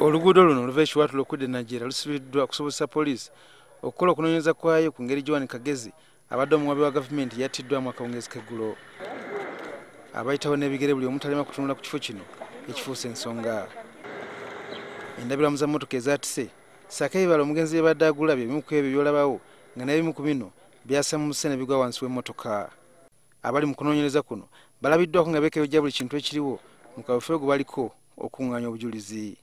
Oluguudo luno oluva ekiwaatulo okudda e Najjera lusibiddwa okusobozesa poliisi okukola okunoonyereza kwayo ku ngeri Joan Kagezi abadde omuwabi wa gavumenti yattiddwamu akawungeezi k'eggulo. Abayitawo n'ebigere buli omu talema kutunula ku kifo kino ekifuuse ensonga. Endabirwamu za mmotoka ezaatise ssaako ebibala omugenzi Yabadde agula bye bimu ku ebyo by'olabawo nga n'ebimu ku bino byasamuse ne bigwa wansi w'emmotoka. Abali mu kunoonyereza kuno balabiddwako nga beekebejja buli kintu ekiriwo mu kaweefube gwe baliko okuŋŋaanya obujulizi.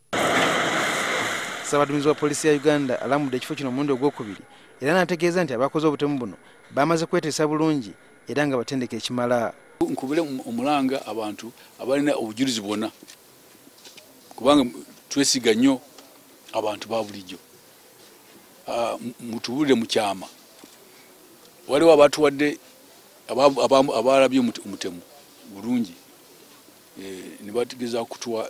Ssaabaduumizi wa poliisi ya Uganda alambudde ekifo kino omulundi ogwokubiri era n'ategeeza nti abakoze obutemu buno bamaze kweteesa bulungi era nga batendeke ekimala. Nkubire omulanga abantu abalina obujulizi bwonna kubanga twesiga nnyo abantu ba bulijjo. Mutubulire mu kyama waliwo abatuwadde abalabye omutemu bulungi ne bategeeza kutuwa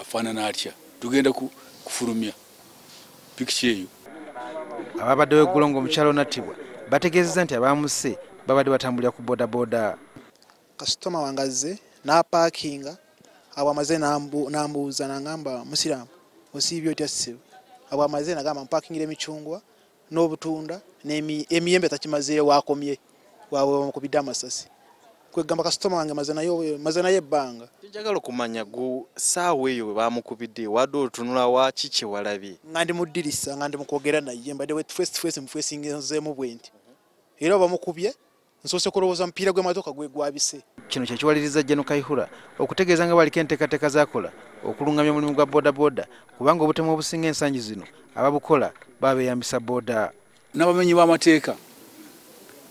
afaanana atya tugenda kufulumya pikiki eyo. Ababaddewo eggulo ng'omukyalo nattibwa bategeezezza nti abaamusse babadde batambulira ku boodabooda. Kasitoma wange azze n'apaakinga abo amaze n'ambuuza n'angamba musiraamu osiibye otya ssebo. Abo amaze n'agamba mpaakingira emicungwa n'obutunda n'emiyembe takimazeeyo waakomye waabwe bamukubidde amasasi. Kwegamba kasitoma wange maze nayo ebbanga. Njagala okumanya gu ssaawa eyo bwe baamukubidde wadde otunula wa kiki walabye? Nga ndi mu ddirisa nga ndi mu kwogera naye mbadde face to face mufeesingezeemu bwe nti era bamukubye nsoose kulowooza mupiira gw'emmotoka gwabise. Kino kye kiwaliriza Kale Kayihura okutegeeza nga baliko enteekateeka z'akola okulungamya omulimu gwa boodabooda kubanga obutemu obusinga ensangi zino ababukola baba beeyambisa booda. N'abamenyi b'amateeka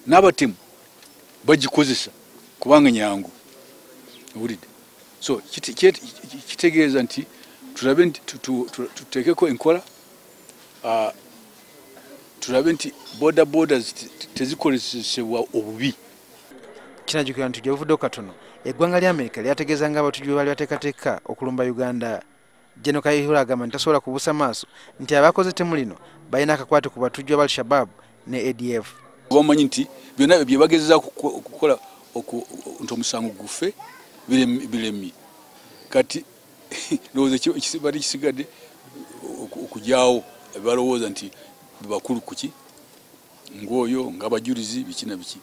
n'abatemu bagikozesa kubanga nyangu owulidde. So kitegeeza nti tulabe nti tuteekeko enkola tulabe nti boodabooda tezikozesebwa obubi. Kinajjukira nti gy'obuvuddeyo katono eggwanga lya Amerika lyategeeza nga abatujju baali bateekateeka okulumba Uganda. Kale Kayihura agamba nti tasobola kubuusa maaso nti abakoze ettemu lino balina akakwate ku batujju ba Al-Shabaab ne ADF. Bamanyi nti byonna bye bagezeza okukola nti omusango gufe biremye kati ndowooza ekibadde kisigadde okujyawo balowooza nti bakulu kuki ng'oyo ng'abajulizi biki na biki.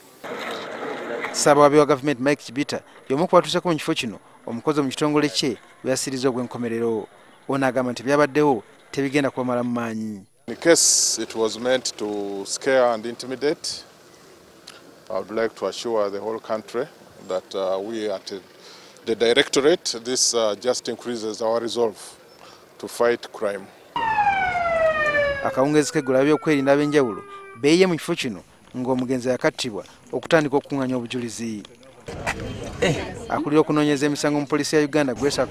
Ssaabawaabi wa gavumenti Mike Chibita y'omu ku batuuseko mu kifo kino omukozi mu kitongole kye bwe yassiriza ogw'enkomerero. Ono agamba nti byabaddewo tebigenda kubamala mu maanyi. In case it was meant to scare and intimidate, I would like to assure the whole country that we at the Directorate, this just increases our resolve to fight crime. Akawungeezi k'eggulu ab'ebyokwerinda ab'enjawulo beeyiye mu kifo kino ng'omugenzi yakattibwa okutandika okukuŋŋaanya obujulizi. Akulira okunoonyereza emisango mu poliisi ya Uganda Grace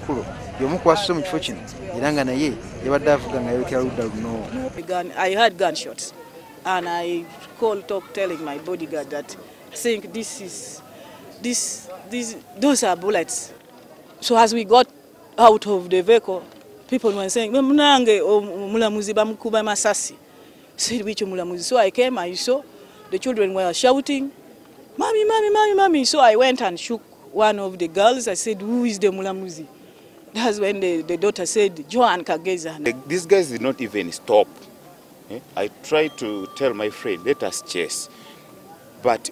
y'omu ku basusse mu kifo kino era nga naye yabadde avuga nga yolekera oludda luno. I heard gunshots and I called telling my bodyguard that I think those are bullets. So as we got out of the vehicle, people were saying, "Munange omulamuzi bamukuba masasi." Said which omulamuzi? So I came, I saw the children were shouting, "Mommy, mommy, mommy, mommy." So I went and shook one of the girls. I said, "Who is the mulamuzi?" That's when the daughter said, "Joan Kagezi." These guys did not even stop. I tried to tell my friend, let us chase. But